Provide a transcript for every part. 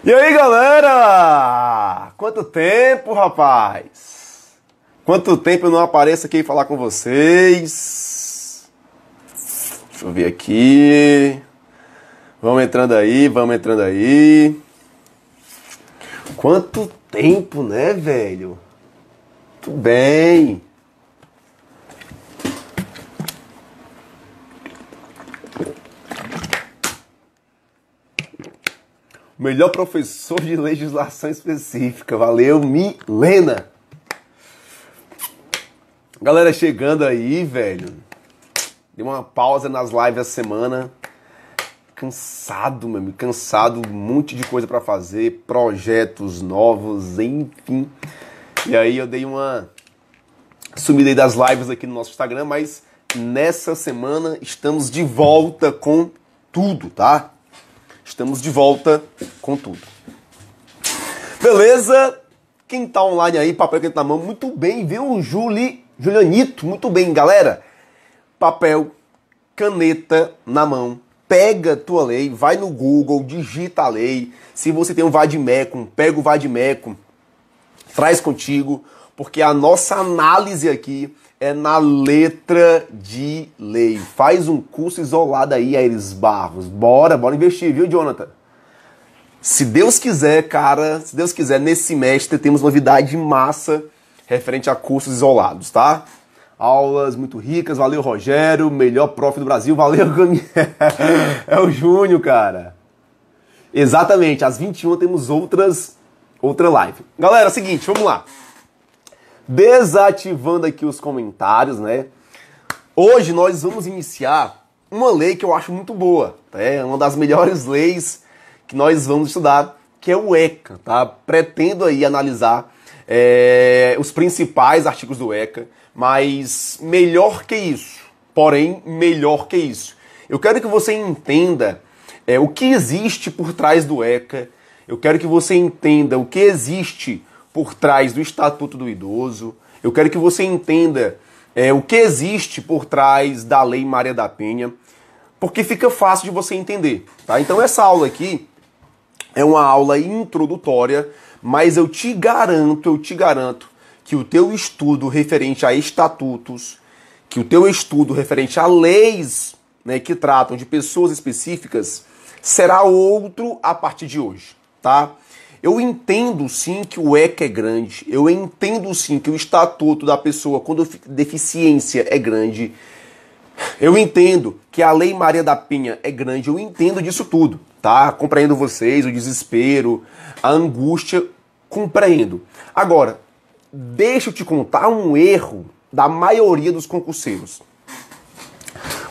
E aí, galera? Quanto tempo, rapaz? Quanto tempo eu não apareço aqui falar com vocês? Deixa eu ver aqui. Vamos entrando aí. Quanto tempo, né, velho? Tudo bem. Melhor professor de legislação específica. Valeu, Milena. Galera chegando aí, velho. Dei uma pausa nas lives essa semana. Cansado, meu amigo. Cansado. Um monte de coisa pra fazer. Projetos novos, enfim. E aí eu dei uma sumida aí das lives aqui no nosso Instagram. Mas nessa semana estamos de volta com tudo, tá? Estamos de volta com tudo. Beleza? Quem tá online aí, papel que tá na mão, muito bem, viu? Julianito, muito bem, galera. Papel, caneta na mão, pega tua lei, vai no Google, digita a lei. Se você tem um vademecum, pega o vademecum, traz contigo, porque a nossa análise aqui é na letra de lei. Faz um curso isolado aí, Aires Barros. Bora investir, viu, Jonathan? Se Deus quiser, cara, se Deus quiser, nesse semestre temos novidade massa referente a cursos isolados, tá? Aulas muito ricas, valeu, Rogério, melhor prof do Brasil, valeu, é o Júnior, cara. Exatamente, às 21 temos outra live. Galera, é o seguinte, vamos lá. Desativando aqui os comentários, né? Hoje nós vamos iniciar uma lei que eu acho muito boa, é uma das melhores leis que nós vamos estudar, que é o ECA, tá? Pretendo aí analisar os principais artigos do ECA, mas melhor que isso, eu quero que você entenda o que existe por trás do ECA, eu quero que você entenda o que existe por trás do Estatuto do Idoso. Eu quero que você entenda o que existe por trás da Lei Maria da Penha, porque fica fácil de você entender, tá? Então essa aula aqui é uma aula introdutória, mas eu te garanto que o teu estudo referente a estatutos, que o teu estudo referente a leis, né, que tratam de pessoas específicas, será outro a partir de hoje, tá? Eu entendo sim que o ECA é grande, eu entendo sim que o estatuto da pessoa com deficiência é grande, eu entendo que a Lei Maria da Penha é grande, eu entendo disso tudo, tá? Compreendo vocês, o desespero, a angústia, compreendo. Agora, deixa eu te contar um erro da maioria dos concurseiros.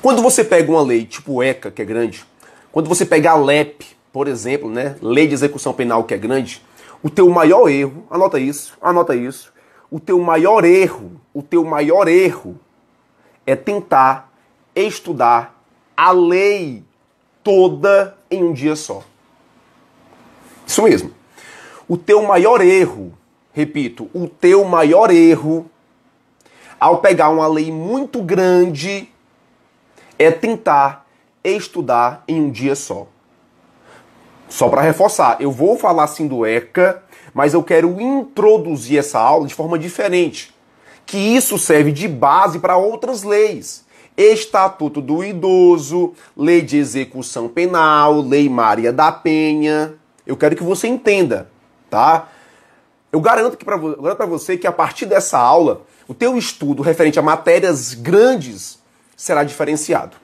Quando você pega uma lei tipo ECA, que é grande, quando você pega a LEP, por exemplo, né, Lei de Execução Penal, que é grande, o teu maior erro, anota isso, o teu maior erro é tentar estudar a lei toda em um dia só. Isso mesmo. O teu maior erro, repito, o teu maior erro ao pegar uma lei muito grande é tentar estudar em um dia só. Só para reforçar, eu vou falar assim do ECA, mas eu quero introduzir essa aula de forma diferente. Que isso serve de base para outras leis. Estatuto do Idoso, Lei de Execução Penal, Lei Maria da Penha. Eu quero que você entenda, tá? Eu garanto para você que a partir dessa aula, o teu estudo referente a matérias grandes será diferenciado.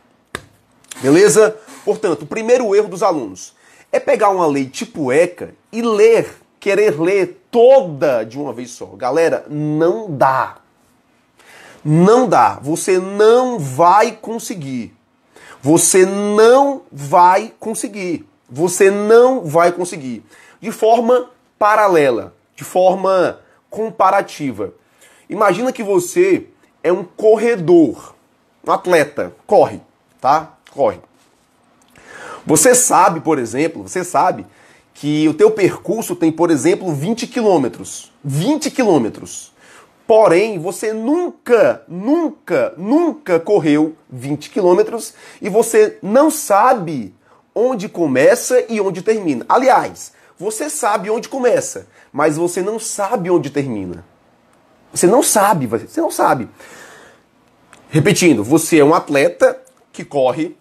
Beleza? Portanto, o primeiro erro dos alunos é pegar uma lei tipo ECA e querer ler toda de uma vez só. Galera, não dá. Não dá. Você não vai conseguir. Você não vai conseguir. De forma paralela, de forma comparativa. Imagina que você é um corredor, um atleta, corre, tá? Corre. Você sabe, por exemplo, que o teu percurso tem, por exemplo, 20 quilômetros. 20 quilômetros. Porém, você nunca correu 20 quilômetros e você não sabe onde começa e onde termina. Aliás, Você sabe onde começa, mas você não sabe onde termina. Você não sabe. Repetindo, você é um atleta que corre,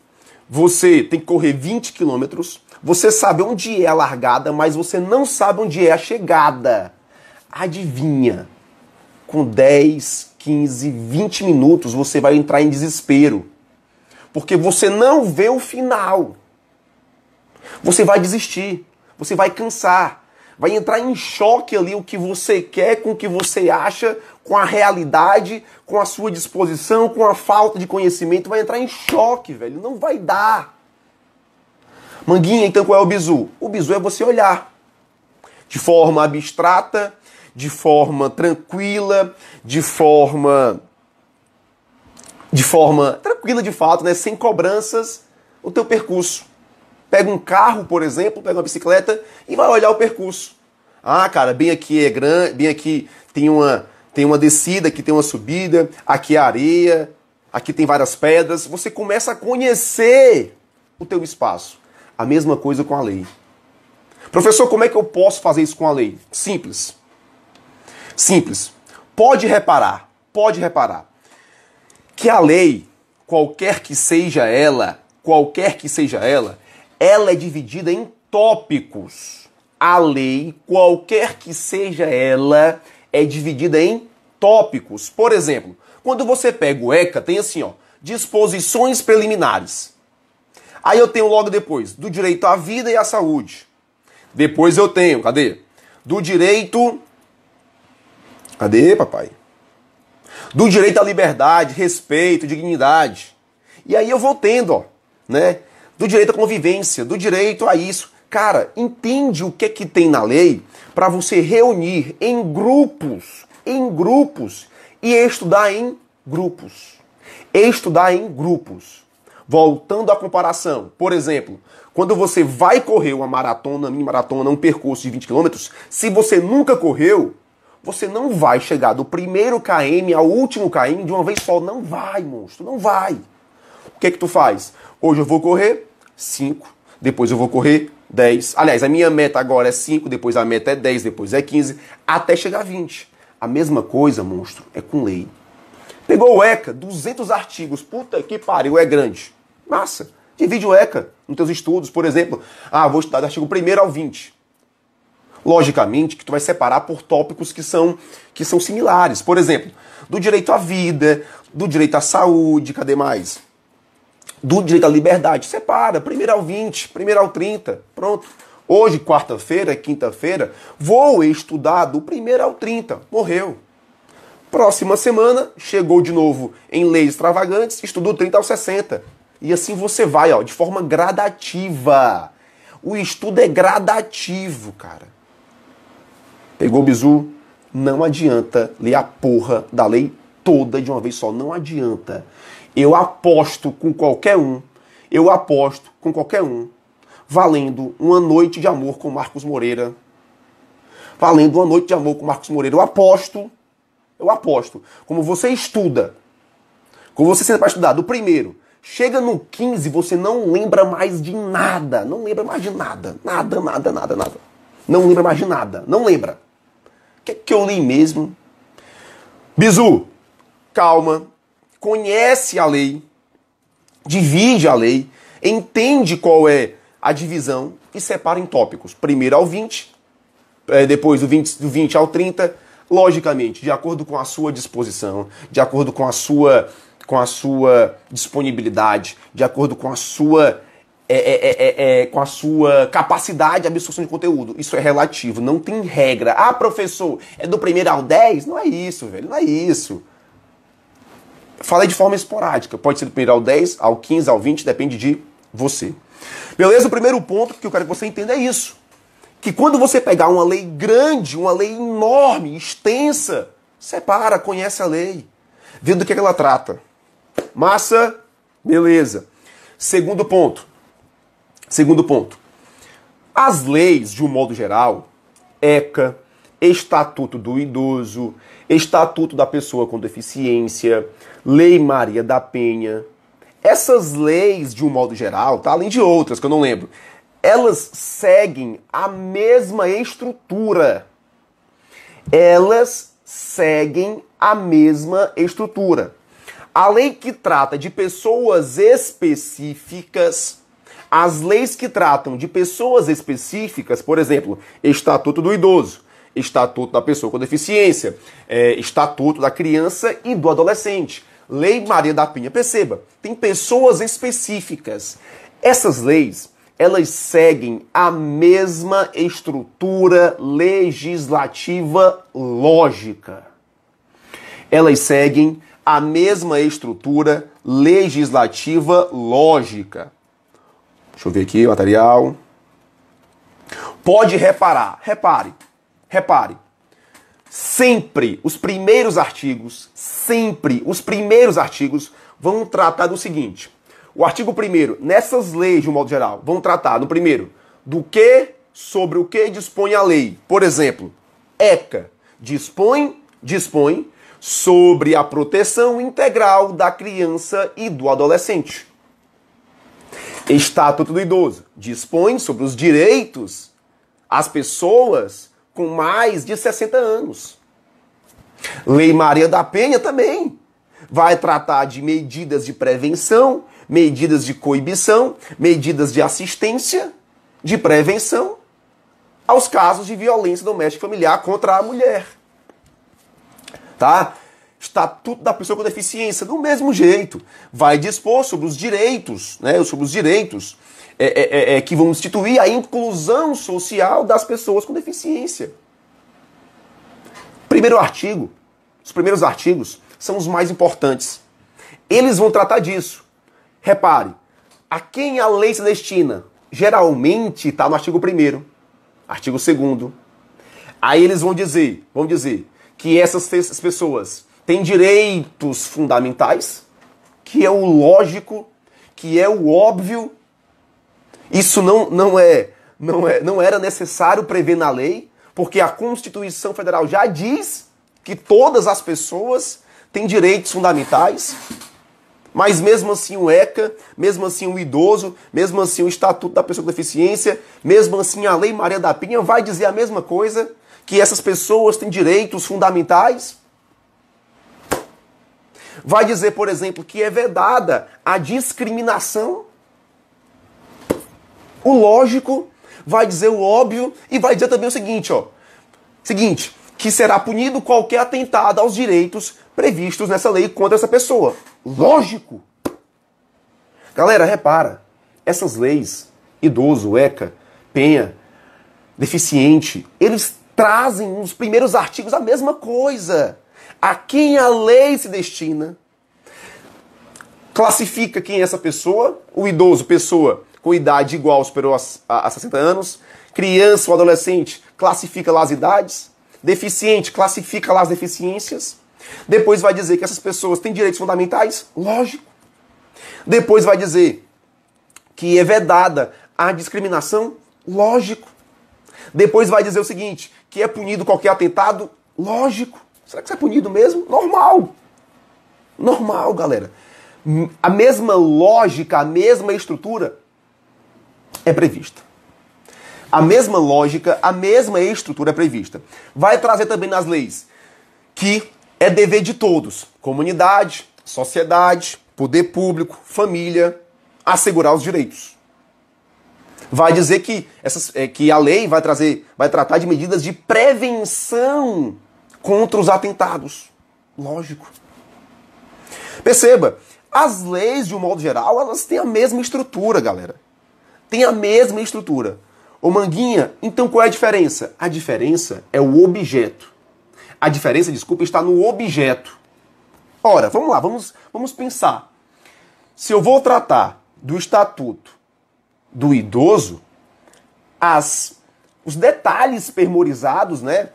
você tem que correr 20 quilômetros, você sabe onde é a largada, mas você não sabe onde é a chegada. Adivinha, com 10, 15, 20 minutos você vai entrar em desespero, porque você não vê o final. Você vai desistir, você vai cansar, vai entrar em choque ali o que você quer com o que você acha, com a realidade, com a sua disposição, com a falta de conhecimento, vai entrar em choque, velho, não vai dar. Manguinha, então qual é o bizu? O bizu é você olhar de forma abstrata, de forma tranquila, de forma tranquila de fato, né, sem cobranças, o teu percurso. Pega um carro, por exemplo, pega uma bicicleta e vai olhar o percurso. Ah, cara, bem aqui é grande, bem aqui tem uma descida, aqui tem uma subida, aqui é areia, aqui tem várias pedras. Você começa a conhecer o teu espaço. A mesma coisa com a lei. Professor, como é que eu posso fazer isso com a lei? Simples. Simples. Pode reparar que a lei, qualquer que seja ela, ela é dividida em tópicos. A lei, qualquer que seja ela, é dividida em tópicos. Por exemplo, quando você pega o ECA, tem assim, ó, disposições preliminares. Aí eu tenho logo depois, do direito à vida e à saúde. Depois eu tenho, cadê? Do direito... Cadê, papai? Do direito à liberdade, respeito, dignidade. E aí eu vou tendo, ó, né? Do direito à convivência, do direito a isso. Cara, entende o que tem na lei para você reunir em grupos e estudar em grupos. Voltando à comparação, por exemplo, quando você vai correr uma maratona, mini maratona, um percurso de 20 km, se você nunca correu, você não vai chegar do primeiro km ao último km de uma vez só. Não vai, monstro, não vai. O que tu faz? Hoje eu vou correr 5, depois eu vou correr 10. Aliás, a minha meta agora é 5, depois a meta é 10, depois é 15, até chegar a 20. A mesma coisa, monstro, é com lei. Pegou o ECA, 200 artigos, puta que pariu, é grande. Massa. Divide o ECA nos teus estudos, por exemplo. Ah, vou estudar do artigo 1º ao 20. Logicamente que tu vai separar por tópicos que são similares. Por exemplo, do direito à vida, do direito à saúde, cadê mais? Do direito à liberdade. Separa, 1º ao 20, 1º ao 30, pronto. Hoje, quarta-feira, quinta-feira, vou estudar do 1º ao 30. Morreu. Próxima semana, chegou de novo em leis extravagantes, estudou 30 ao 60. E assim você vai, ó, de forma gradativa. O estudo é gradativo, cara. Pegou o bizu? Não adianta ler a porra da lei toda de uma vez só. Não adianta. Eu aposto com qualquer um, valendo Uma Noite de Amor com Marcos Moreira. Eu aposto. Como você estuda, como você senta para estudar, do primeiro, chega no 15, você não lembra mais de nada. Não lembra mais de nada. Nada. Não lembra mais de nada. Não lembra. O que eu li mesmo? Bizu, calma. Conhece a lei. Divide a lei. Entende qual é a divisão e separa em tópicos. 1º ao 20, depois do 20 ao 30, logicamente, de acordo com a sua disposição, de acordo com a sua disponibilidade, de acordo com a sua capacidade de absorção de conteúdo. Isso é relativo, não tem regra. Ah, professor, é do 1º ao 10? Não é isso, velho, não é isso. Falei de forma esporádica, pode ser do 1º ao 10, ao 15, ao 20, depende de você. Beleza? O primeiro ponto que eu quero que você entenda é isso. Que quando você pegar uma lei grande, uma lei enorme, extensa, separa, conhece a lei, vê do que ela trata. Massa? Beleza. Segundo ponto. As leis, de um modo geral, ECA, Estatuto do Idoso, Estatuto da Pessoa com Deficiência, Lei Maria da Penha, essas leis, de um modo geral, tá? Além de outras que eu não lembro, elas seguem a mesma estrutura. Elas seguem a mesma estrutura. A lei que trata de pessoas específicas, as leis que tratam de pessoas específicas, por exemplo, Estatuto do Idoso, Estatuto da Pessoa com Deficiência, Estatuto da Criança e do Adolescente, Lei Maria da Penha, perceba, tem pessoas específicas. Essas leis, elas seguem a mesma estrutura legislativa lógica. Elas seguem a mesma estrutura legislativa lógica. Deixa eu ver aqui o material. Pode reparar, repare. Sempre os primeiros artigos vão tratar do seguinte. O artigo 1º, nessas leis de um modo geral, vão tratar, no primeiro, do que, sobre o que dispõe a lei. Por exemplo, ECA dispõe sobre a proteção integral da criança e do adolescente. Estatuto do Idoso dispõe sobre os direitos às pessoas com mais de 60 anos. Lei Maria da Penha também vai tratar de medidas de prevenção, medidas de coibição, medidas de assistência, de prevenção aos casos de violência doméstica e familiar contra a mulher. Tá? Estatuto da Pessoa com Deficiência, do mesmo jeito, vai dispor sobre os direitos, né, que vão instituir a inclusão social das pessoas com deficiência. Os primeiros artigos são os mais importantes. Eles vão tratar disso. Repare, a quem a lei se destina? Geralmente está no artigo 1º, artigo 2º. Aí eles vão dizer que essas pessoas têm direitos fundamentais, que é o lógico, que é o óbvio. Isso não era necessário prever na lei, porque a Constituição Federal já diz que todas as pessoas têm direitos fundamentais. Mas mesmo assim o ECA, mesmo assim o idoso, mesmo assim o Estatuto da Pessoa com Deficiência, mesmo assim a Lei Maria da Penha vai dizer a mesma coisa, que essas pessoas têm direitos fundamentais. Vai dizer, por exemplo, que é vedada a discriminação. O lógico vai dizer o óbvio e vai dizer também o seguinte, que será punido qualquer atentado aos direitos previstos nessa lei contra essa pessoa. Lógico! Galera, repara, essas leis, idoso, ECA, Penha, deficiente, eles trazem nos primeiros artigos a mesma coisa. A quem a lei se destina, classifica quem é essa pessoa, o idoso, pessoa com idade igual ou superior a 60 anos, criança ou adolescente, classifica lá as idades, deficiente, classifica lá as deficiências. Depois vai dizer que essas pessoas têm direitos fundamentais, lógico. Depois vai dizer que é vedada a discriminação, lógico. Depois vai dizer o seguinte, que é punido qualquer atentado, lógico. Será que isso é punido mesmo? Normal. Normal, galera. A mesma lógica, a mesma estrutura é prevista. A mesma lógica, a mesma estrutura é prevista. Vai trazer também nas leis que é dever de todos, comunidade, sociedade, poder público, família, assegurar os direitos. Vai dizer que a lei vai tratar de medidas de prevenção contra os atentados. Lógico. Perceba, as leis, de um modo geral, elas têm a mesma estrutura, galera. Tem a mesma estrutura. Ô Manguinha, então qual é a diferença? A diferença é o objeto. A diferença, desculpa, está no objeto. Ora, vamos lá, vamos pensar. Se eu vou tratar do Estatuto do Idoso, os detalhes pormenorizados, né?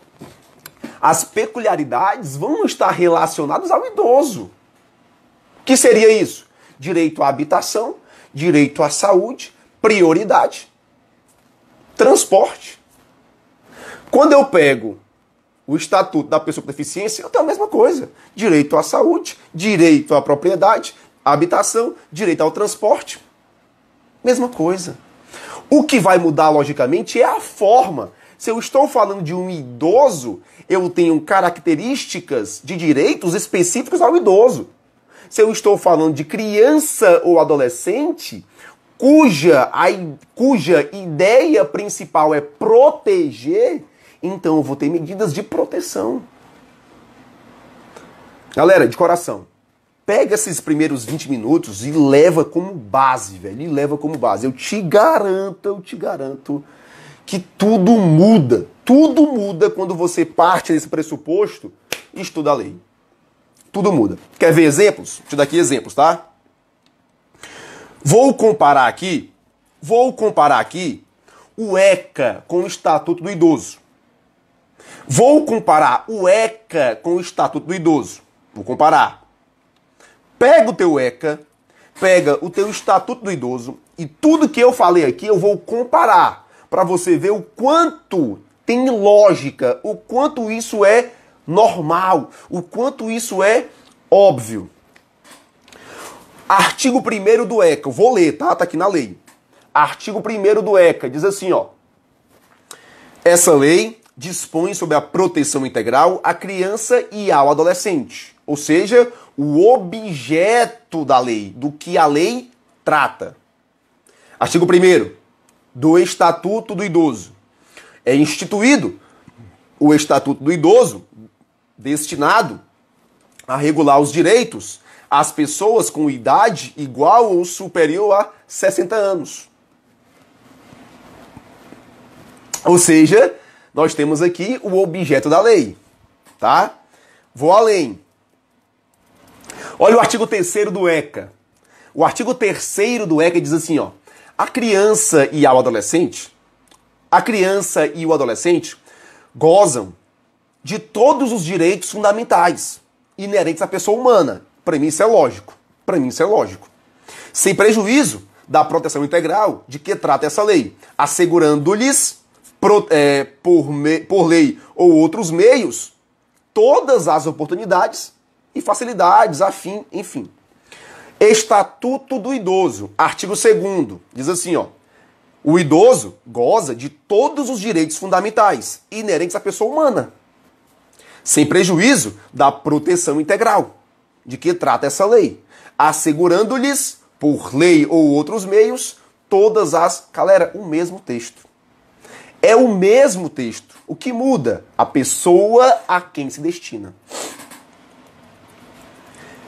As peculiaridades vão estar relacionadas ao idoso. O que seria isso? Direito à habitação, direito à saúde, prioridade, transporte. Quando eu pego o Estatuto da Pessoa com Deficiência, eu tenho a mesma coisa. Direito à saúde, direito à propriedade, habitação, direito ao transporte. Mesma coisa. O que vai mudar, logicamente, é a forma. Se eu estou falando de um idoso, eu tenho características de direitos específicos ao idoso. Se eu estou falando de criança ou adolescente, cuja ideia principal é proteger, então eu vou ter medidas de proteção. Galera, de coração, pega esses primeiros 20 minutos e leva como base, velho. E leva como base. Eu te garanto que tudo muda. Tudo muda quando você parte desse pressuposto e estuda a lei. Tudo muda. Quer ver exemplos? Vou te dar aqui exemplos, tá? Vou comparar aqui o ECA com o Estatuto do Idoso. Vou comparar o ECA com o Estatuto do Idoso. Vou comparar. Pega o teu ECA, pega o teu Estatuto do Idoso e tudo que eu falei aqui eu vou comparar para você ver o quanto tem lógica, o quanto isso é normal, o quanto isso é óbvio. Artigo 1º do ECA, eu vou ler, tá? Tá aqui na lei. Artigo 1º do ECA diz assim, ó. Essa lei dispõe sobre a proteção integral à criança e ao adolescente. Ou seja, o objeto da lei, do que a lei trata. Artigo 1º do Estatuto do Idoso. É instituído o Estatuto do Idoso destinado a regular os direitos às pessoas com idade igual ou superior a 60 anos. Ou seja, nós temos aqui o objeto da lei, tá? Vou além. Olha o artigo 3º do ECA. O artigo 3º do ECA diz assim, ó. A criança e o adolescente gozam de todos os direitos fundamentais inerentes à pessoa humana. Para mim isso é lógico. Sem prejuízo da proteção integral de que trata essa lei, assegurando-lhes por lei ou outros meios todas as oportunidades e facilidades, enfim. Estatuto do Idoso, artigo 2º, diz assim, ó. O idoso goza de todos os direitos fundamentais inerentes à pessoa humana, sem prejuízo da proteção integral de que trata essa lei, assegurando-lhes, por lei ou outros meios, todas as... Galera, o mesmo texto. É o mesmo texto. O que muda? A pessoa a quem se destina.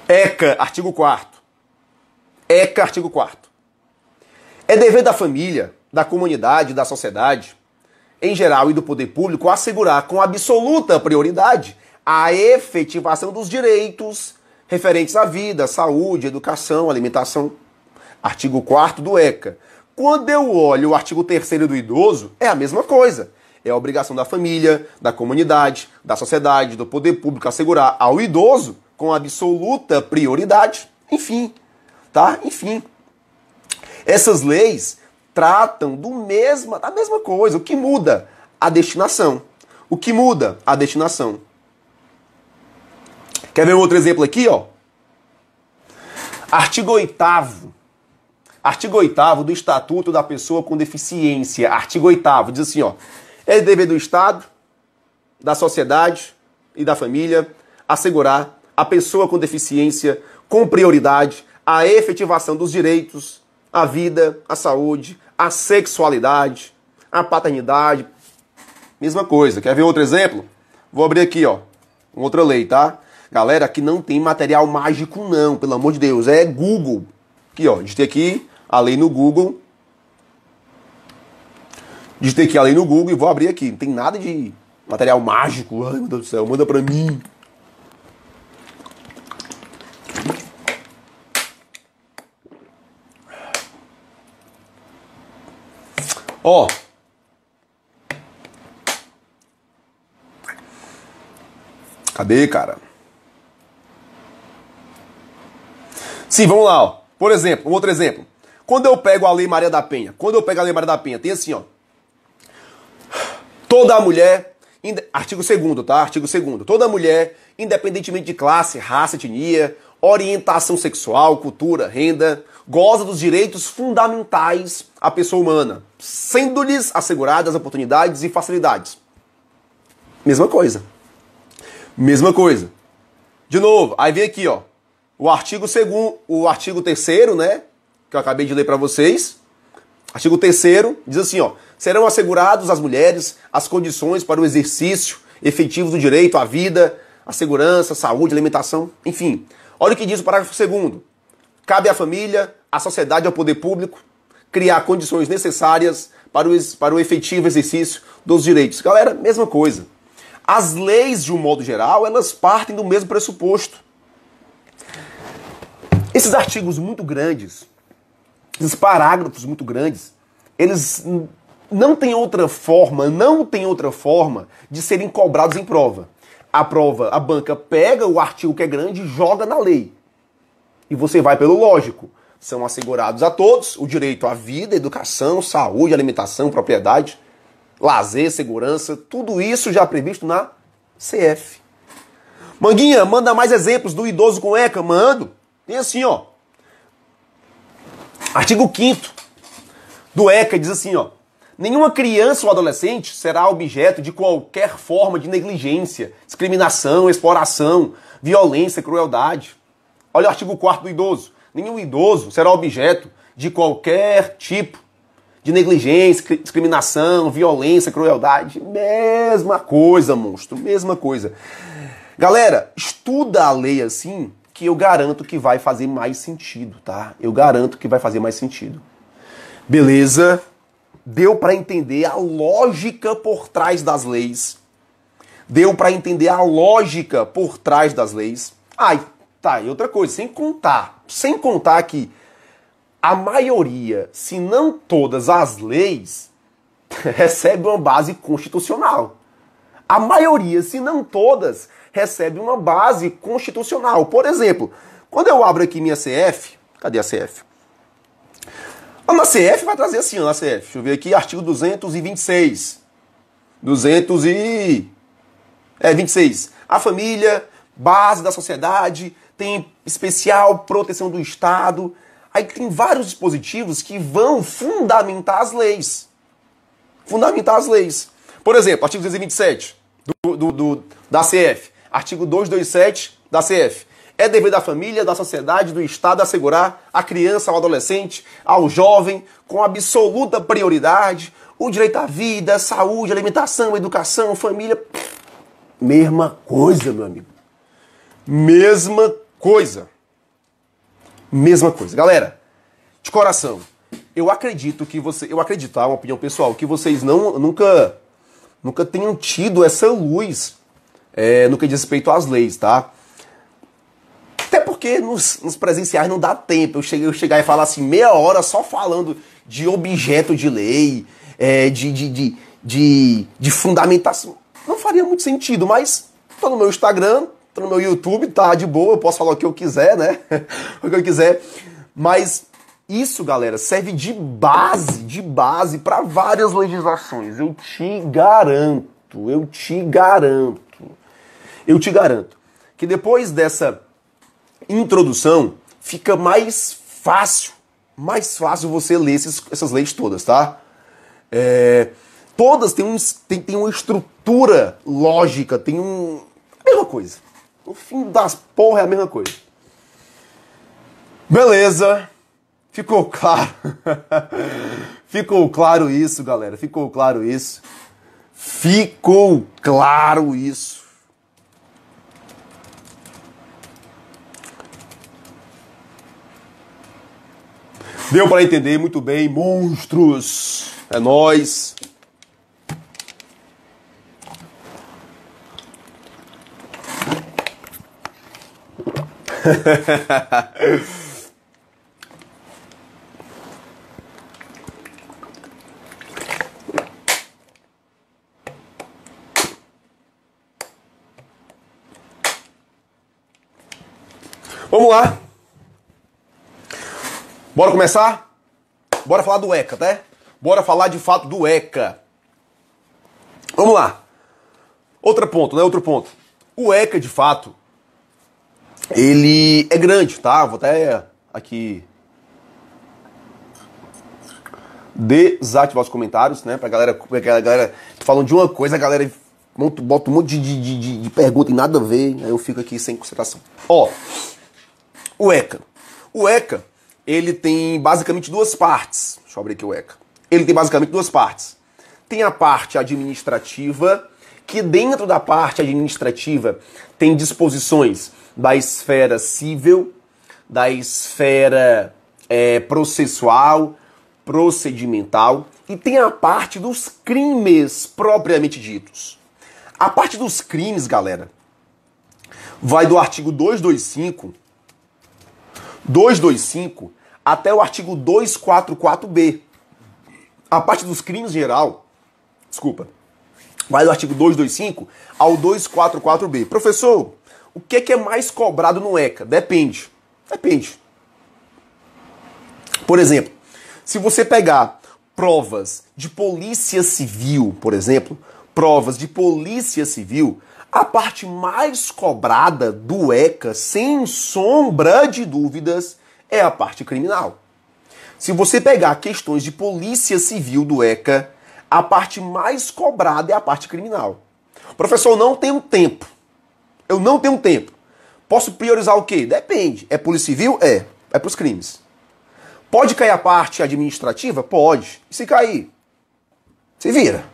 ECA, artigo 4º. ECA, artigo 4º. É dever da família, da comunidade, da sociedade, em geral e do poder público, assegurar com absoluta prioridade a efetivação dos direitos referentes à vida, saúde, educação, alimentação. Artigo 4º do ECA. Quando eu olho o artigo 3º do idoso, é a mesma coisa. É a obrigação da família, da comunidade, da sociedade, do poder público assegurar ao idoso com absoluta prioridade. Enfim, tá? Enfim. Essas leis tratam da mesma coisa. O que muda? A destinação. O que muda? A destinação. Quer ver um outro exemplo aqui, ó? Artigo 8º. Artigo 8º do Estatuto da Pessoa com Deficiência. Artigo 8º diz assim, ó. É dever do Estado, da sociedade e da família assegurar a pessoa com deficiência com prioridade a efetivação dos direitos à vida, à saúde, à sexualidade, à paternidade. Mesma coisa. Quer ver outro exemplo? Vou abrir aqui, ó. Outra lei, tá? Galera, aqui não tem material mágico não, pelo amor de Deus. É Google. Aqui, ó. Digitei aqui a lei no Google. Digitei aqui a lei no Google e vou abrir aqui. Não tem nada de material mágico. Ai, meu Deus do céu. Manda pra mim. Ó. Cadê, cara? Sim, vamos lá, ó. Por exemplo, um outro exemplo. Quando eu pego a Lei Maria da Penha, tem assim, ó. Toda mulher, artigo 2º, tá? Artigo 2º. Toda mulher, independentemente de classe, raça, etnia orientação sexual, cultura, renda, goza dos direitos fundamentais à pessoa humana, sendo-lhes asseguradas oportunidades e facilidades. Mesma coisa. Mesma coisa. De novo, aí vem aqui, ó, o artigo 3º, né, que eu acabei de ler para vocês. Artigo 3º diz assim, ó, serão assegurados às mulheres as condições para o exercício efetivo do direito à vida, à segurança, saúde, alimentação, enfim. Olha o que diz o parágrafo 2º. Cabe à família, à sociedade e ao poder público criar condições necessárias para o efetivo exercício dos direitos. Galera, mesma coisa. As leis, de um modo geral, elas partem do mesmo pressuposto. Esses artigos muito grandes, esses parágrafos muito grandes, eles não têm outra forma de serem cobrados em prova. A banca pega o artigo que é grande e joga na lei. E você vai pelo lógico. São assegurados a todos o direito à vida, educação, saúde, alimentação, propriedade, lazer, segurança, tudo isso já previsto na CF. Manguinha, manda mais exemplos do idoso com ECA? Mando. Tem assim, ó. Artigo 5º do ECA diz assim, ó. Nenhuma criança ou adolescente será objeto de qualquer forma de negligência, discriminação, exploração, violência, crueldade. Olha o artigo 4º do idoso. Nenhum idoso será objeto de qualquer tipo de negligência, discriminação, violência, crueldade. Mesma coisa, monstro. Mesma coisa. Galera, estuda a lei assim que eu garanto que vai fazer mais sentido, tá? Eu garanto que vai fazer mais sentido. Beleza? Deu para entender a lógica por trás das leis. Deu para entender a lógica por trás das leis. Ai, tá, e outra coisa, sem contar que a maioria, se não todas as leis, recebe uma base constitucional. A maioria, se não todas, recebe uma base constitucional. Por exemplo, quando eu abro aqui minha CF, cadê a CF? Na CF vai trazer assim, ó, na CF. Deixa eu ver aqui, artigo 226. 226. A família, base da sociedade, tem especial proteção do Estado. Aí tem vários dispositivos que vão fundamentar as leis. Fundamentar as leis. Por exemplo, artigo 227 da CF. Artigo 227 da CF. É dever da família, da sociedade, do Estado assegurar à criança, ao adolescente, ao jovem, com absoluta prioridade, o direito à vida, saúde, alimentação, educação, família. Mesma coisa, meu amigo. Mesma coisa. Mesma coisa. Galera, de coração, eu acredito, é uma opinião pessoal, que vocês nunca tenham tido essa luz no que diz respeito às leis, tá? Até porque nos presenciais não dá tempo eu chegar e falar assim, meia hora só falando de objeto de lei, de fundamentação. Não faria muito sentido, mas tô no meu Instagram, tô no meu YouTube, tá de boa, eu posso falar o que eu quiser, né? O que eu quiser. Mas isso, galera, serve de base para várias legislações. Eu te garanto que depois dessa introdução fica mais fácil você ler essas leis todas, tá? Todas têm uma estrutura lógica, a mesma coisa. No fim das porra é a mesma coisa. Beleza. Ficou claro? Ficou claro isso, galera? Ficou claro isso? Ficou claro isso? Deu para entender muito bem, monstros. É nóis. Vamos lá. Bora começar? Bora falar do ECA, tá? Bora falar de fato do ECA. Vamos lá. Outro ponto. O ECA, de fato, ele é grande, tá? Vou até aqui desativar os comentários, né? Pra galera, tô falando de uma coisa, a galera bota um monte de pergunta e nada a ver, aí eu fico aqui sem concentração. Ó, o ECA. O ECA, ele tem basicamente duas partes. Deixa eu abrir aqui o ECA. Ele tem basicamente duas partes. Tem a parte administrativa, que dentro da parte administrativa tem disposições da esfera civil, da esfera processual, procedimental, e tem a parte dos crimes propriamente ditos. A parte dos crimes, galera, vai do artigo 225 até o artigo 244B. A parte dos crimes geral, vai do artigo 225 ao 244B. Professor, o que é mais cobrado no ECA? Depende. Por exemplo, se você pegar provas de polícia civil, por exemplo, a parte mais cobrada do ECA, sem sombra de dúvidas, é a parte criminal. Se você pegar questões de polícia civil do ECA, a parte mais cobrada é a parte criminal. Professor, eu não tenho tempo. Posso priorizar o quê? Depende. É polícia civil? É para os crimes. Pode cair a parte administrativa? Pode. E se cair? Se vira.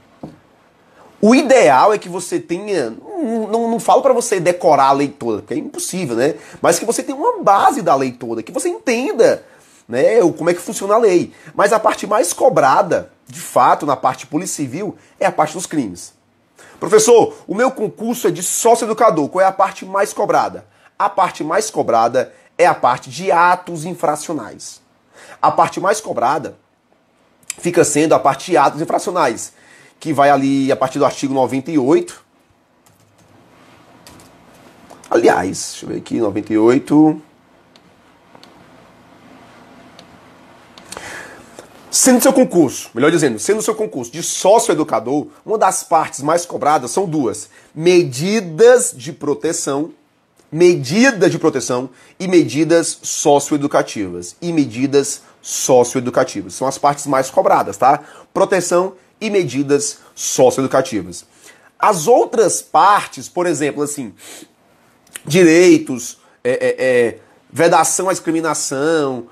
O ideal é que você tenha... Não falo para você decorar a lei toda, porque é impossível, né? Mas que você tenha uma base da lei toda, que você entenda, né, como é que funciona a lei. Mas a parte mais cobrada, de fato, na parte polícia civil, é a parte dos crimes. Professor, o meu concurso é de sócio-educador. Qual é a parte mais cobrada? A parte mais cobrada é a parte de atos infracionais. A parte mais cobrada fica sendo a parte de atos infracionais, que vai ali a partir do artigo 98. Aliás, deixa eu ver aqui, 98. Sendo seu concurso, melhor dizendo, sendo seu concurso de sócio-educador, uma das partes mais cobradas são duas: medidas de proteção e medidas socioeducativas. São as partes mais cobradas, tá? Proteção e medidas socioeducativas. As outras partes, por exemplo, assim, direitos, vedação à discriminação,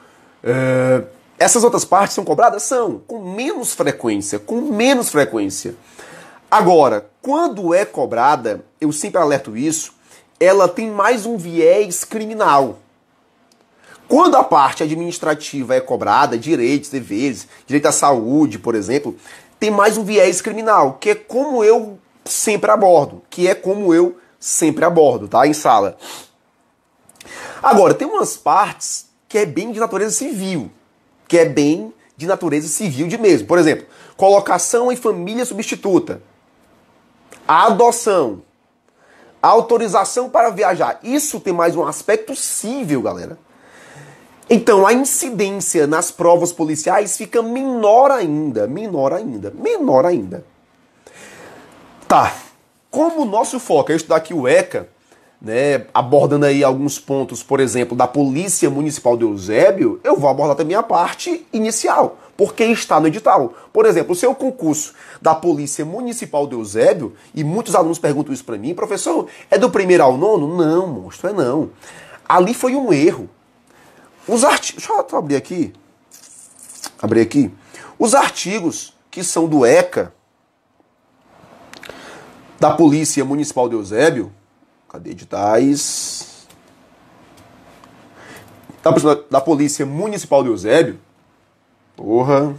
essas outras partes são cobradas? São, com menos frequência. Agora, quando é cobrada, eu sempre alerto isso, ela tem mais um viés criminal. Quando a parte administrativa é cobrada, direitos, deveres, direito à saúde, por exemplo, tem mais um viés criminal, que é como eu sempre abordo, tá, em sala. Agora, tem umas partes que é bem de natureza civil, de mesmo. Por exemplo, colocação em família substituta, a adoção, a autorização para viajar. Isso tem mais um aspecto civil, galera. Então, a incidência nas provas policiais fica menor ainda. Tá. Como o nosso foco é estudar aqui o ECA, né, abordando aí alguns pontos, por exemplo, da Polícia Municipal de Eusébio, eu vou abordar também a parte inicial, porque está no edital. Por exemplo, o seu concurso da Polícia Municipal de Eusébio, e muitos alunos perguntam isso para mim: professor, é do primeiro ao nono? Não, monstro, não. Ali foi um erro. Deixa eu abrir aqui. Os artigos que são do ECA, da Polícia Municipal de Eusébio, cadê editais? Da Polícia Municipal de Eusébio, porra.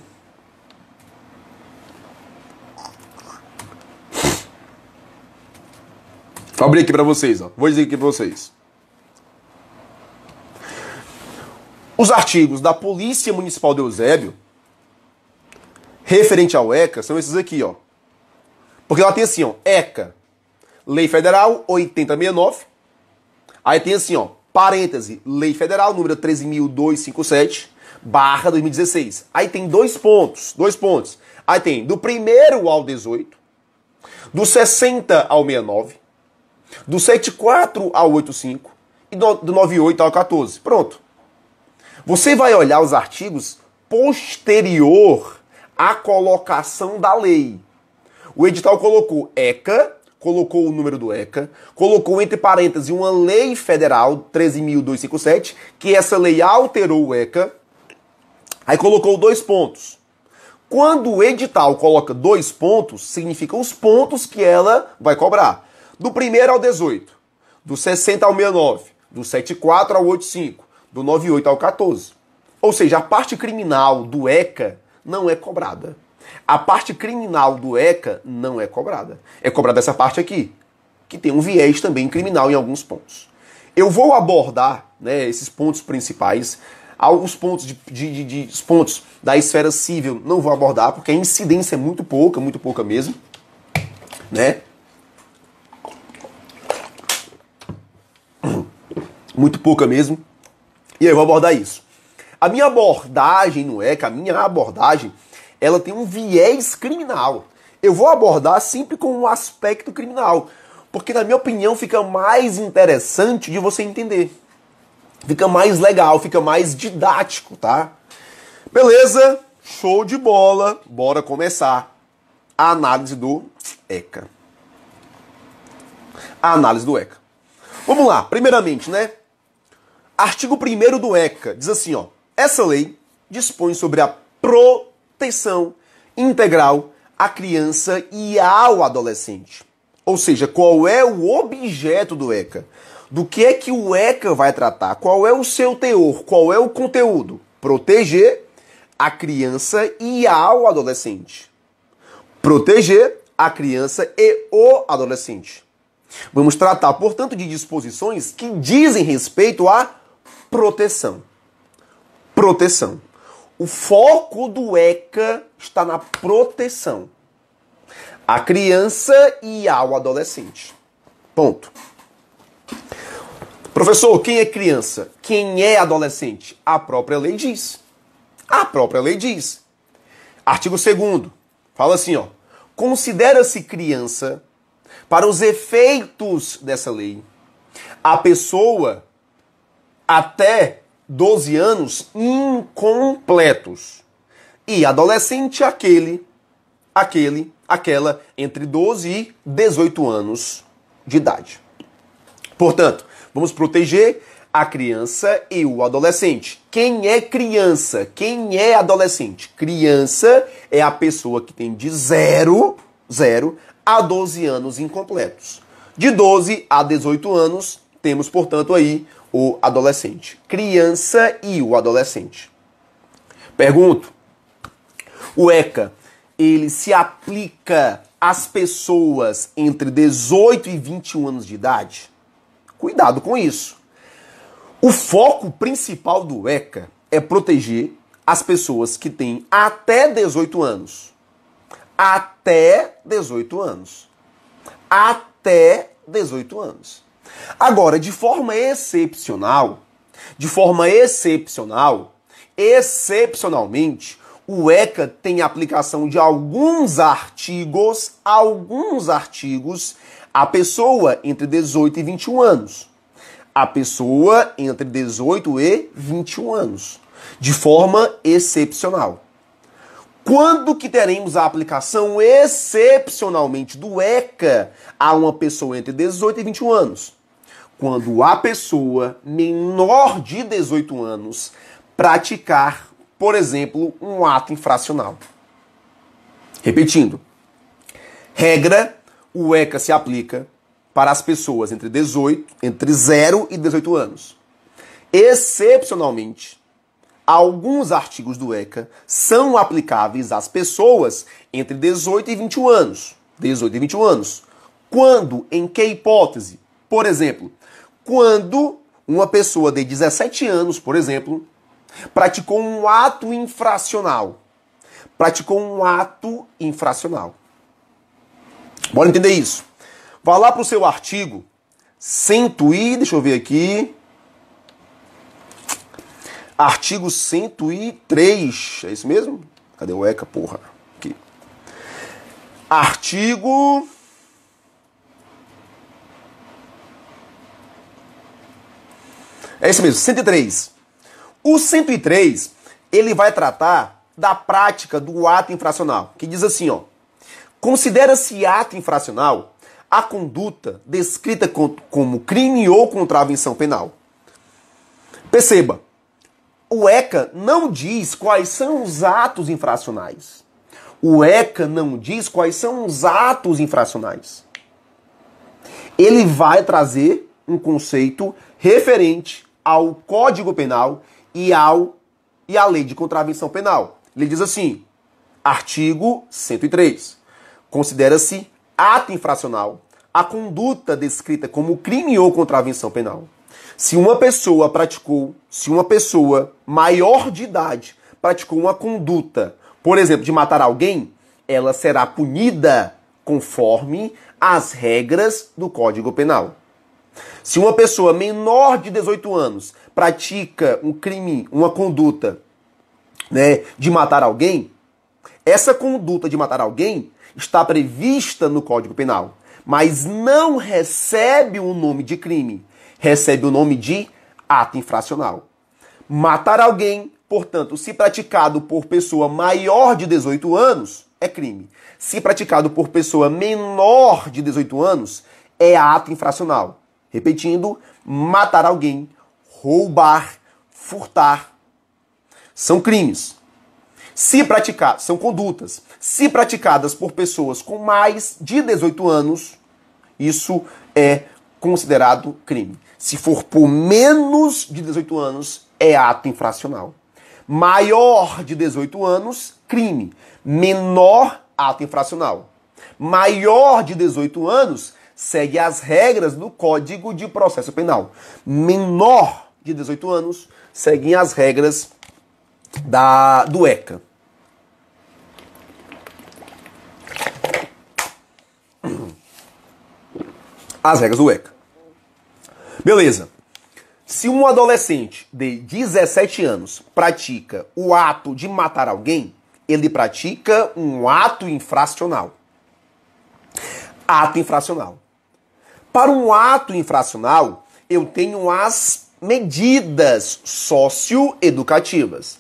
Vou abrir aqui pra vocês, ó. Vou dizer aqui pra vocês. Os artigos da Polícia Municipal de Eusébio, referente ao ECA, são esses aqui, ó. Porque ela tem assim, ó, ECA, Lei Federal 8069. Aí tem assim, ó, parêntese, Lei Federal número 13.257/2016. Aí tem dois pontos. Aí tem do 1º ao 18, do 60 ao 69, do 74 ao 85 e do 98 ao 14. Pronto. Você vai olhar os artigos posterior à colocação da lei. O edital colocou ECA, colocou o número do ECA, colocou entre parênteses uma lei federal, 13.257, que essa lei alterou o ECA, aí colocou 2 pontos. Quando o edital coloca 2 pontos, significa os pontos que ela vai cobrar. Do 1º ao 18, do 60 ao 69, do 74 ao 85, do 98 ao 14. Ou seja, a parte criminal do ECA não é cobrada. A parte criminal do ECA não é cobrada. É cobrada essa parte aqui, que tem um viés também criminal em alguns pontos. Eu vou abordar, né, esses pontos principais. Alguns pontos os pontos da esfera civil não vou abordar, porque a incidência é muito pouca mesmo, né? Muito pouca mesmo. E aí eu vou abordar isso. A minha abordagem no ECA, ela tem um viés criminal. Eu vou abordar sempre com um aspecto criminal, porque na minha opinião fica mais interessante de você entender. Fica mais legal, fica mais didático, tá? Beleza? Show de bola. Bora começar a análise do ECA. A análise do ECA. Vamos lá, primeiramente, né? Artigo 1º do ECA diz assim, ó. Essa lei dispõe sobre a proteção integral à criança e ao adolescente. Ou seja, qual é o objeto do ECA? Do que é que o ECA vai tratar? Qual é o seu teor? Qual é o conteúdo? Proteger a criança e ao adolescente. Proteger a criança e o adolescente. Vamos tratar, portanto, de disposições que dizem respeito à proteção. Proteção. O foco do ECA está na proteção à criança e ao adolescente. Ponto. Professor, quem é criança? Quem é adolescente? A própria lei diz. A própria lei diz. Artigo 2º. Fala assim, ó. Considera-se criança, para os efeitos dessa lei, a pessoa até 12 anos incompletos. E adolescente aquela entre 12 e 18 anos de idade. Portanto, vamos proteger a criança e o adolescente. Quem é criança? Quem é adolescente? Criança é a pessoa que tem de 0 a 12 anos incompletos. De 12 a 18 anos, temos, portanto, aí o adolescente. Criança e o adolescente. Pergunto, o ECA, ele se aplica às pessoas entre 18 e 21 anos de idade? Cuidado com isso. O foco principal do ECA é proteger as pessoas que têm até 18 anos. Até 18 anos. Até 18 anos. Agora, de forma excepcionalmente, o ECA tem aplicação de alguns artigos à pessoa entre 18 e 21 anos. A pessoa entre 18 e 21 anos. De forma excepcional. Quando que teremos a aplicação excepcionalmente do ECA a uma pessoa entre 18 e 21 anos? Quando a pessoa menor de 18 anos praticar, por exemplo, um ato infracional. Repetindo. Regra, o ECA se aplica para as pessoas entre 0 e 18 anos. Excepcionalmente, alguns artigos do ECA são aplicáveis às pessoas entre 18 e 21 anos. 18 e 21 anos. Quando, em que hipótese? Por exemplo, quando uma pessoa de 17 anos, por exemplo, praticou um ato infracional. Bora entender isso. Vá lá para o seu artigo deixa eu ver aqui. Artigo 103. É isso mesmo? Cadê o ECA, porra? Aqui. É isso mesmo, 103. O 103, ele vai tratar da prática do ato infracional, que diz assim, ó: considera-se ato infracional a conduta descrita como crime ou contravenção penal. Perceba, o ECA não diz quais são os atos infracionais. O ECA não diz quais são os atos infracionais. Ele vai trazer um conceito referente ao Código Penal e à Lei de Contravenção Penal. Ele diz assim, artigo 103. Considera-se ato infracional a conduta descrita como crime ou contravenção penal. Se uma pessoa maior de idade praticou uma conduta, por exemplo, de matar alguém, ela será punida conforme as regras do Código Penal. Se uma pessoa menor de 18 anos pratica um crime, uma conduta, de matar alguém, essa conduta de matar alguém está prevista no Código Penal, mas não recebe o nome de crime, recebe o nome de ato infracional. Matar alguém, portanto, se praticado por pessoa maior de 18 anos, é crime. Se praticado por pessoa menor de 18 anos, é ato infracional. Repetindo, matar alguém, roubar, furtar, são crimes. São condutas. Se praticadas por pessoas com mais de 18 anos, isso é considerado crime. Se for por menos de 18 anos, é ato infracional. Maior de 18 anos, crime. Menor, ato infracional. Maior de 18 anos, segue as regras do Código de Processo Penal. Menor de 18 anos, seguem as regras do ECA. As regras do ECA. Beleza. Se um adolescente de 17 anos pratica o ato de matar alguém, ele pratica um ato infracional. Ato infracional. Para um ato infracional, eu tenho as medidas socioeducativas.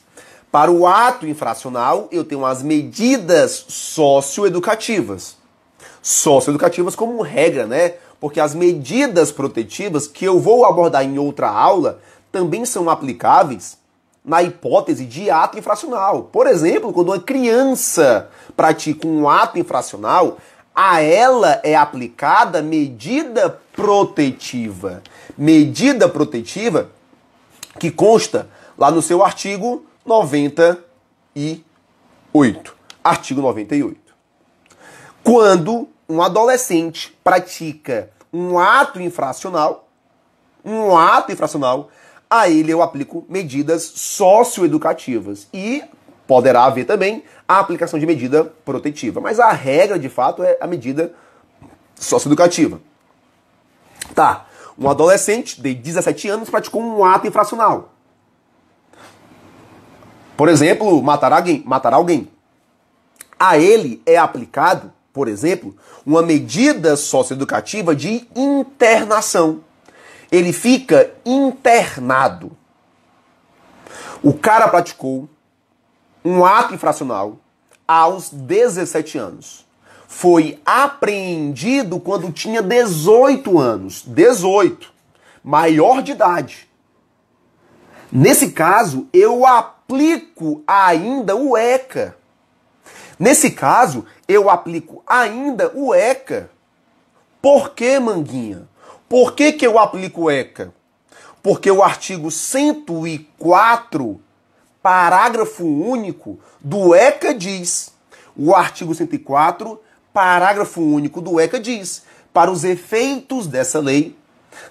Para o ato infracional, eu tenho as medidas socioeducativas. Socioeducativas como regra, né? Porque as medidas protetivas, que eu vou abordar em outra aula, também são aplicáveis na hipótese de ato infracional. Por exemplo, quando uma criança pratica um ato infracional, a ela é aplicada medida protetiva. Medida protetiva que consta lá no seu artigo 98. Artigo 98. Quando um adolescente pratica um ato infracional, a ele eu aplico medidas socioeducativas. E poderá haver também a aplicação de medida protetiva. Mas a regra, de fato, é a medida socioeducativa. Tá. Um adolescente de 17 anos praticou um ato infracional. Por exemplo, matar alguém. A ele é aplicado, por exemplo, uma medida socioeducativa de internação. Ele fica internado. O cara praticou um ato infracional aos 17 anos. Foi apreendido quando tinha 18 anos. 18. Maior de idade. Nesse caso, eu aplico ainda o ECA. Nesse caso, eu aplico ainda o ECA. Por que, Manguinha? Por que eu aplico o ECA? Porque o artigo 104, parágrafo único do ECA diz, o artigo 104, parágrafo único do ECA diz, para os efeitos dessa lei,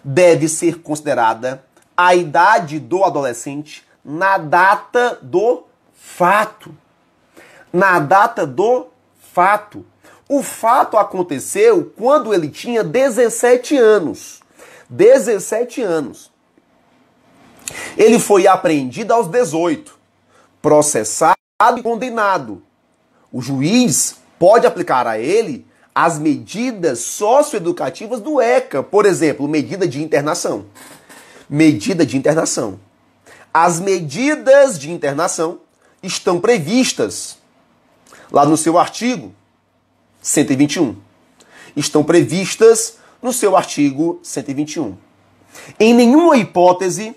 deve ser considerada a idade do adolescente na data do fato. Na data do fato. O fato aconteceu quando ele tinha 17 anos. 17 anos. Ele foi apreendido aos 18, processado e condenado. O juiz pode aplicar a ele as medidas socioeducativas do ECA, por exemplo, medida de internação. Medida de internação. As medidas de internação estão previstas lá no seu artigo 121. Estão previstas no seu artigo 121. Em nenhuma hipótese,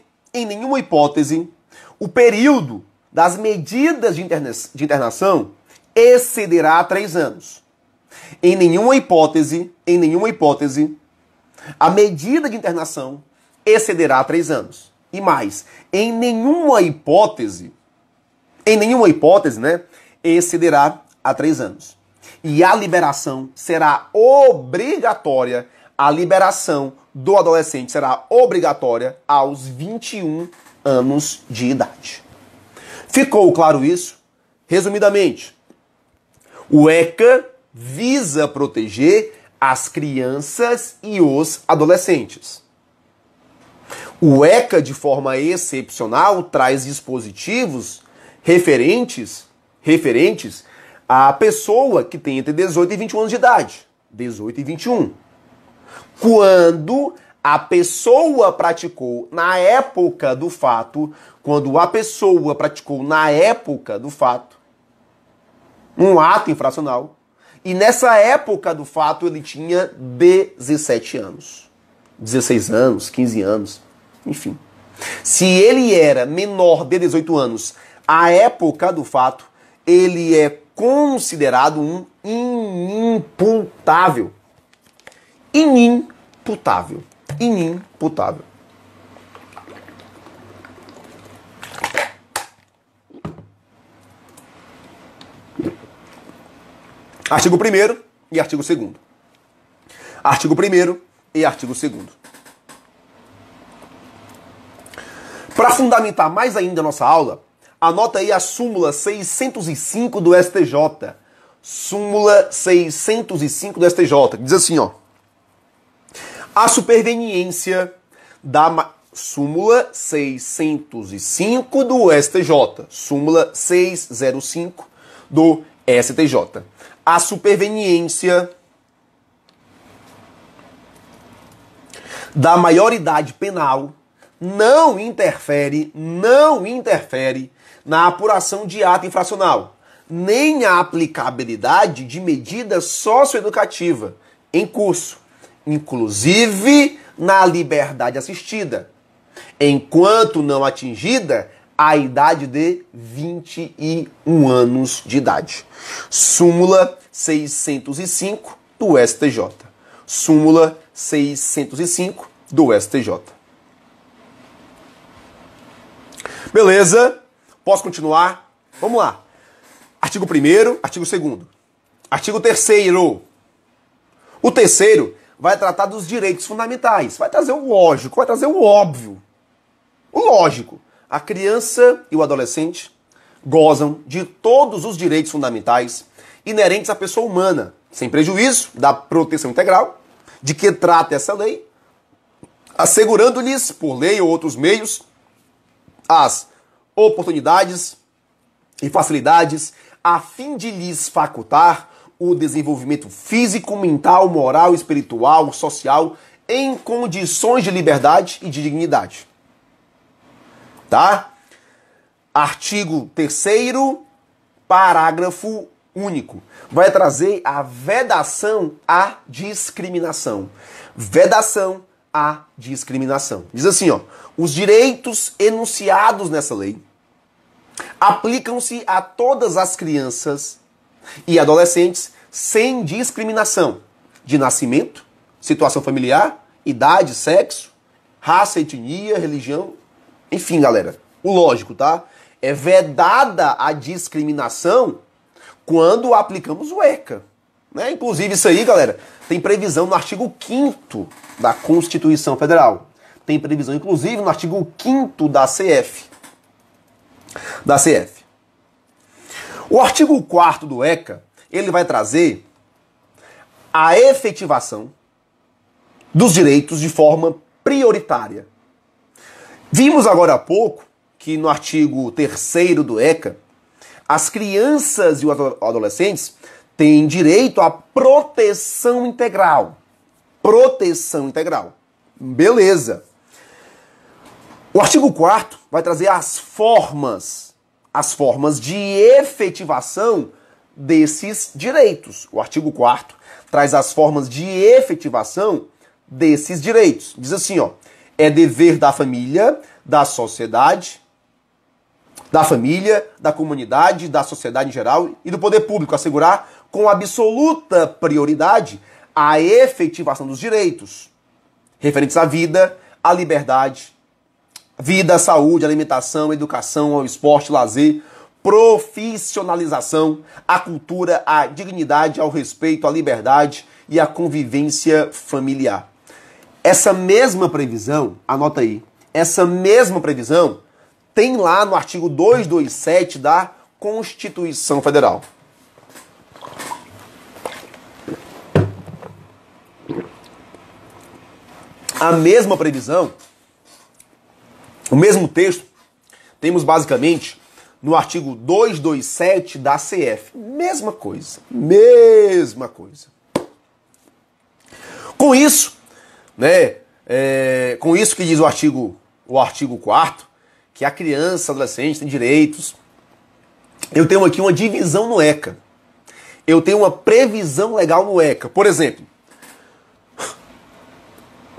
o período das medidas de internação excederá 3 anos. Em nenhuma hipótese, a medida de internação excederá 3 anos. E mais, em nenhuma hipótese, né, excederá a 3 anos. E a liberação será obrigatória, a liberação do adolescente será obrigatória aos 21 anos de idade. Ficou claro isso? Resumidamente, o ECA visa proteger as crianças e os adolescentes. O ECA, de forma excepcional, traz dispositivos referentes à pessoa que tem entre 18 e 21 anos de idade. 18 e 21. Quando a pessoa praticou na época do fato, um ato infracional, e nessa época do fato ele tinha 17 anos. 16 anos, 15 anos, enfim. Se ele era menor de 18 anos à época do fato, ele é considerado um inimputável. Inimputável. Artigo 1º e artigo 2º. Artigo 1º e artigo 2º. Para fundamentar mais ainda a nossa aula, anota aí a súmula 605 do STJ. Súmula 605 do STJ, que diz assim, ó. A superveniência da súmula 605 do STJ. Súmula 605 do STJ. A superveniência da maioridade penal não interfere na apuração de ato infracional, nem a aplicabilidade de medida socioeducativa em curso, inclusive na liberdade assistida, enquanto não atingida a idade de 21 anos de idade. Súmula 605 do STJ. Súmula 605 do STJ. Beleza? Posso continuar? Vamos lá. Artigo 1º, artigo 2º. Artigo 3º. O 3º vai tratar dos direitos fundamentais. Vai trazer o lógico, vai trazer o óbvio. O lógico. A criança e o adolescente gozam de todos os direitos fundamentais inerentes à pessoa humana, sem prejuízo da proteção integral, de que trata essa lei, assegurando-lhes, por lei ou outros meios, as oportunidades e facilidades a fim de lhes facultar o desenvolvimento físico, mental, moral, espiritual, social, em condições de liberdade e de dignidade. Tá? Artigo 3º, parágrafo único. Vai trazer a vedação à discriminação. Vedação à discriminação. Diz assim, ó. Os direitos enunciados nessa lei aplicam-se a todas as crianças e adolescentes sem discriminação de nascimento, situação familiar, idade, sexo, raça, etnia, religião. Enfim, galera, o lógico, tá? É vedada a discriminação quando aplicamos o ECA. Né? Inclusive, isso aí, galera, tem previsão no artigo 5º da Constituição Federal. Tem previsão, inclusive, no artigo 5º da CF. O artigo 4º do ECA, ele vai trazer a efetivação dos direitos de forma prioritária. Vimos agora há pouco que no artigo 3º do ECA, as crianças e os adolescentes têm direito à proteção integral. Proteção integral. Beleza. O artigo 4º vai trazer as formas de efetivação desses direitos. O artigo 4º traz as formas de efetivação desses direitos. Diz assim, ó, é dever da família, da sociedade, da comunidade, da sociedade em geral e do poder público assegurar com absoluta prioridade a efetivação dos direitos referentes à vida, à liberdade, vida, saúde, alimentação, educação, ao esporte, lazer, profissionalização, à cultura, à dignidade, ao respeito, à liberdade e à convivência familiar. Essa mesma previsão, anota aí, essa mesma previsão tem lá no artigo 227 da Constituição Federal. A mesma previsão, o mesmo texto, temos basicamente no artigo 227 da CF. Mesma coisa. Mesma coisa. Com isso, né, com isso que diz o artigo 4º, que a criança, adolescente tem direitos, eu tenho aqui uma divisão no ECA. Eu tenho uma previsão legal no ECA. Por exemplo,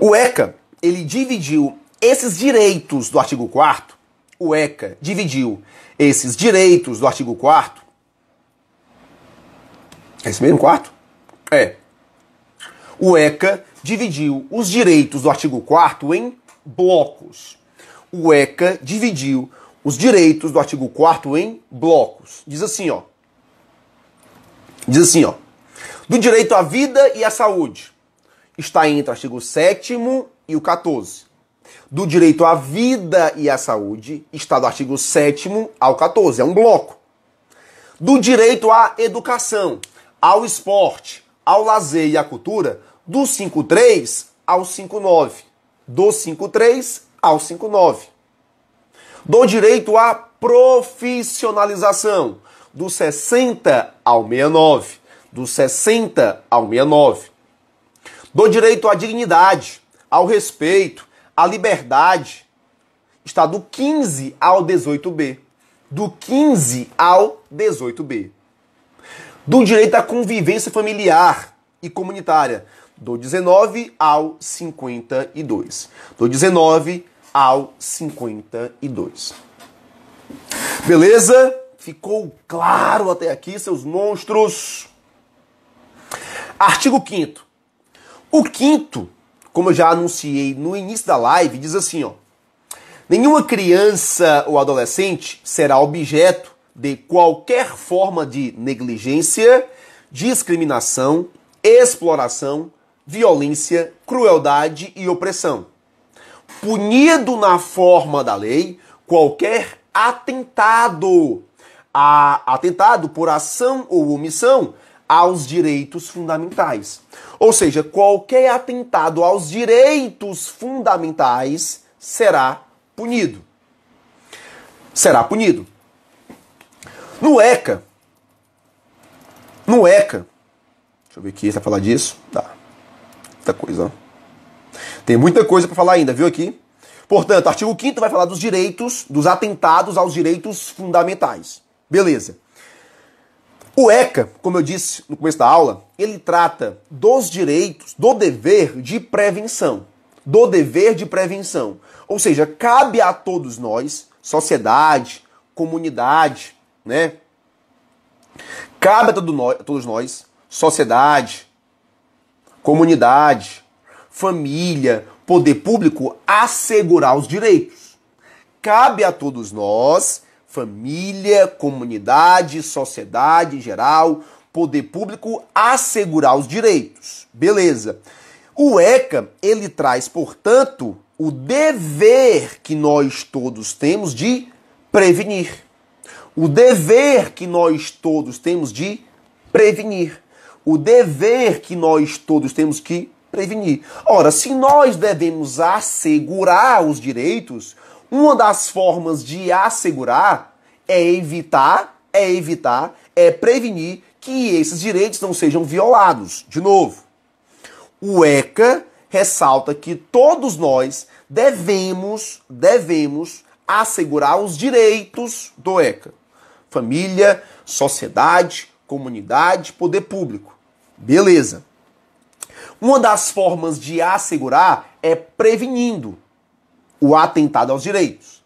o ECA, ele dividiu esses direitos do artigo 4º, o ECA dividiu esses direitos do artigo 4º, é esse mesmo 4º? É. O ECA dividiu os direitos do artigo 4º em blocos. O ECA dividiu os direitos do artigo 4º em blocos. Diz assim, ó. Do direito à vida e à saúde, está entre o artigo 7º e o 14º. Do direito à vida e à saúde, está do artigo 7º ao 14º. É um bloco. Do direito à educação, ao esporte, ao lazer e à cultura, do 5.3 ao 5.9. Do 5.3 ao 5.9. Do direito à profissionalização, do 60 ao 69. Do 60 ao 69. Do direito à dignidade, ao respeito, à liberdade, está do 15 ao 18b. Do 15 ao 18b. Do direito à convivência familiar e comunitária, do 19 ao 52. Do 19 ao 52. Beleza? Ficou claro até aqui, seus monstros? Artigo 5º. O 5º, como eu já anunciei no início da live, diz assim, ó. Nenhuma criança ou adolescente será objeto de qualquer forma de negligência, discriminação, exploração, violência, crueldade e opressão. Punido na forma da lei qualquer atentado por ação ou omissão aos direitos fundamentais. Ou seja, qualquer atentado aos direitos fundamentais será punido. Será punido. No ECA, deixa eu ver aqui, você vai falar disso? Tá. Muita coisa, ó. Tem muita coisa para falar ainda, viu aqui? Portanto, artigo 5º vai falar dos direitos, dos atentados aos direitos fundamentais. Beleza. O ECA, como eu disse no começo da aula, ele trata dos direitos, do dever de prevenção. Do dever de prevenção. Ou seja, cabe a todos nós, sociedade, comunidade, né? Cabe a todos nós, sociedade, comunidade, família, poder público, assegurar os direitos. Cabe a todos nós, família, comunidade, sociedade em geral, poder público, assegurar os direitos. Beleza. O ECA, ele traz, portanto, o dever que nós todos temos de prevenir. O dever que nós todos temos de prevenir. O dever que nós todos temos que prevenir. Ora, se nós devemos assegurar os direitos, uma das formas de assegurar é prevenir que esses direitos não sejam violados. De novo, o ECA ressalta que todos nós devemos assegurar os direitos do ECA. Família, sociedade, comunidade, poder público. Beleza. Uma das formas de assegurar é prevenindo o atentado aos direitos.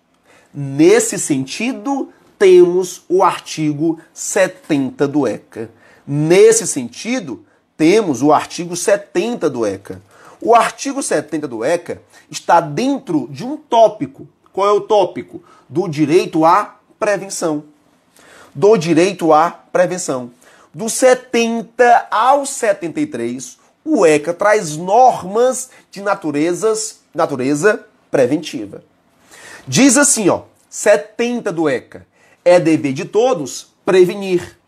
Nesse sentido, temos o artigo 70 do ECA. Nesse sentido, temos o artigo 70 do ECA. O artigo 70 do ECA está dentro de um tópico. Qual é o tópico? Do direito à prevenção. Do direito à prevenção. Do 70 ao 73, o ECA traz normas de natureza preventiva. Diz assim, 70 do ECA, é dever de todos prevenir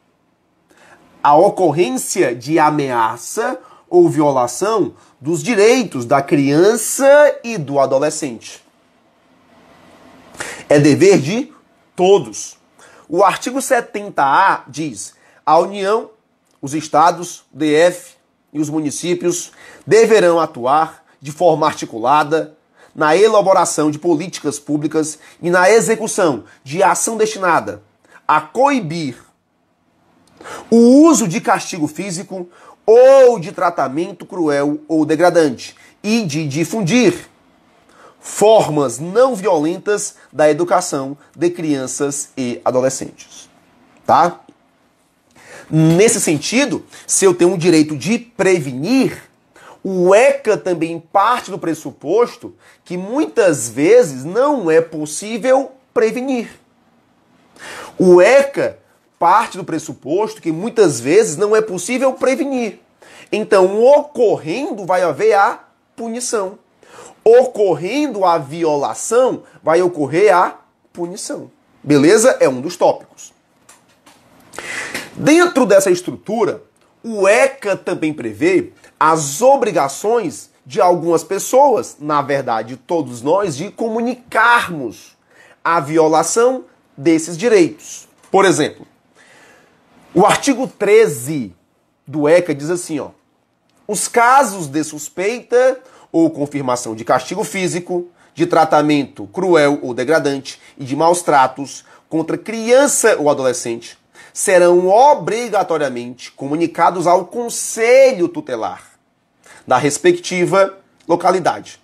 a ocorrência de ameaça ou violação dos direitos da criança e do adolescente. É dever de todos. O artigo 70A diz: a União, os estados, o DF e os municípios deverão atuar de forma articulada na elaboração de políticas públicas e na execução de ação destinada a coibir o uso de castigo físico ou de tratamento cruel ou degradante e de difundir formas não violentas da educação de crianças e adolescentes. Tá? Nesse sentido, se eu tenho o direito de prevenir, o ECA também parte do pressuposto que muitas vezes não é possível prevenir. O ECA parte do pressuposto que muitas vezes não é possível prevenir. Então, ocorrendo, vai haver a punição. Ocorrendo a violação, vai ocorrer a punição. Beleza? É um dos tópicos. Dentro dessa estrutura, o ECA também prevê as obrigações de algumas pessoas, na verdade todos nós, de comunicarmos a violação desses direitos. Por exemplo, o artigo 13 do ECA diz assim, os casos de suspeita ou confirmação de castigo físico, de tratamento cruel ou degradante e de maus tratos contra criança ou adolescente serão obrigatoriamente comunicados ao Conselho Tutelar da respectiva localidade.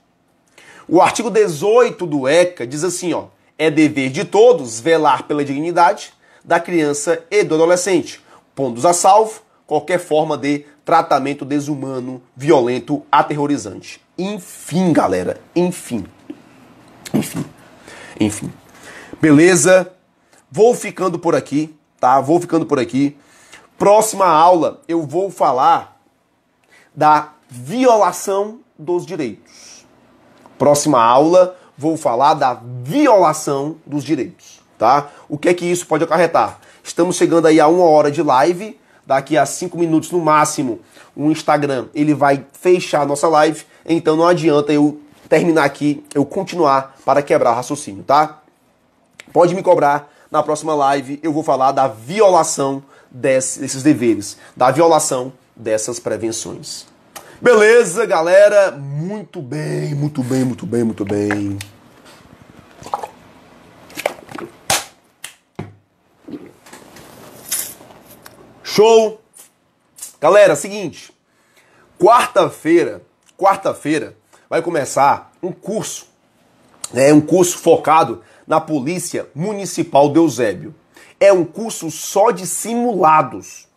O artigo 18 do ECA diz assim, é dever de todos velar pela dignidade da criança e do adolescente, pondo-os a salvo qualquer forma de tratamento desumano, violento, aterrorizante. Enfim, galera, enfim. Beleza? Vou ficando por aqui, tá? Vou ficando por aqui. Próxima aula eu vou falar da violação dos direitos. Próxima aula vou falar da violação dos direitos, tá? O que é que isso pode acarretar? Estamos chegando aí a 1 hora de live. Daqui a 5 minutos no máximo, o Instagram ele vai fechar a nossa live. Então não adianta eu terminar aqui, eu continuar para quebrar o raciocínio, tá? Pode me cobrar. Na próxima live eu vou falar da violação desses deveres, da violação dessas prevenções. Beleza, galera? Muito bem. Show! Galera, seguinte, quarta-feira vai começar um curso focado na Polícia Municipal de Eusébio. É um curso só de simulados.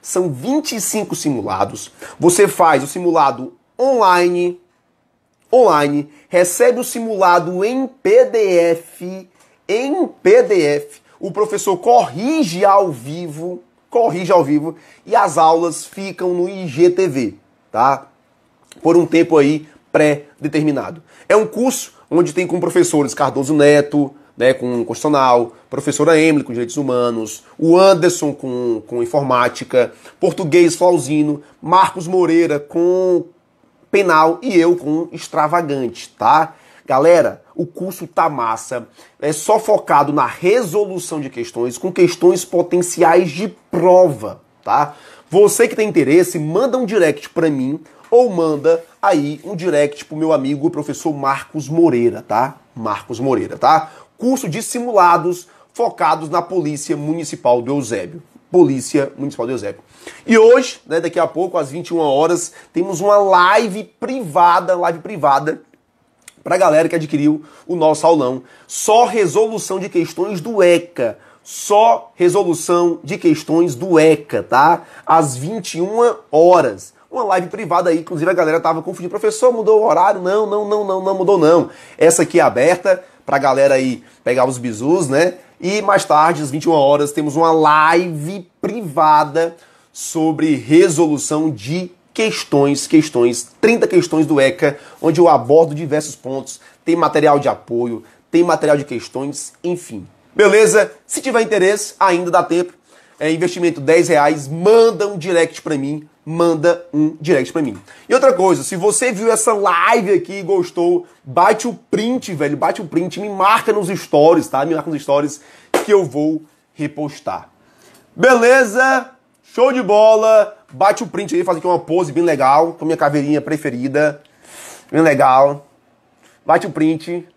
São 25 simulados. Você faz o simulado online, recebe o simulado em PDF. O professor corrige ao vivo e as aulas ficam no IGTV, tá? Por um tempo aí pré-determinado. É um curso onde tem com professores Cardoso Neto, né, com Constitucional, professora Emily com Direitos Humanos, o Anderson com Informática, Português Flauzino, Marcos Moreira com Penal e eu com Extravagante, tá? Galera, o curso tá massa, é só focado na resolução de questões, com questões potenciais de prova, tá? Você que tem interesse, manda um direct pra mim ou manda aí um direct pro meu amigo, o professor Marcos Moreira, tá? Marcos Moreira, tá? Curso de simulados focados na Polícia Municipal do Eusébio. Polícia Municipal do Eusébio. E hoje, né, daqui a pouco, às 21 horas, temos uma live privada pra galera que adquiriu o nosso aulão. Só resolução de questões do ECA. Só resolução de questões do ECA, tá? Às 21 horas. Uma live privada aí, inclusive a galera tava confundindo. Professor, mudou o horário? Não mudou não. Essa aqui é aberta pra galera aí pegar os bizus, né? E mais tarde, às 21 horas, temos uma live privada sobre resolução de questões, 30 questões do ECA, onde eu abordo diversos pontos, tem material de apoio, tem material de questões, enfim. Beleza? Se tiver interesse, ainda dá tempo. É investimento R$10, manda um direct pra mim, E outra coisa, se você viu essa live aqui e gostou, bate o print, velho, me marca nos stories, tá? Me marca nos stories que eu vou repostar. Beleza? Show de bola! Bate o print aí, faz aqui uma pose bem legal, com a minha caveirinha preferida, bem legal. Bate o print,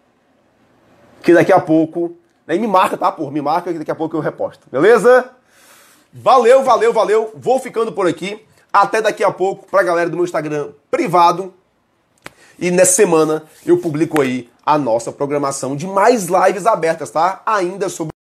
que daqui a pouco... Aí me marca, tá, porra? Me marca que daqui a pouco eu reposto. Beleza? Valeu. Vou ficando por aqui. Até daqui a pouco pra galera do meu Instagram privado. E nessa semana eu publico aí a nossa programação de mais lives abertas, tá? Ainda sobre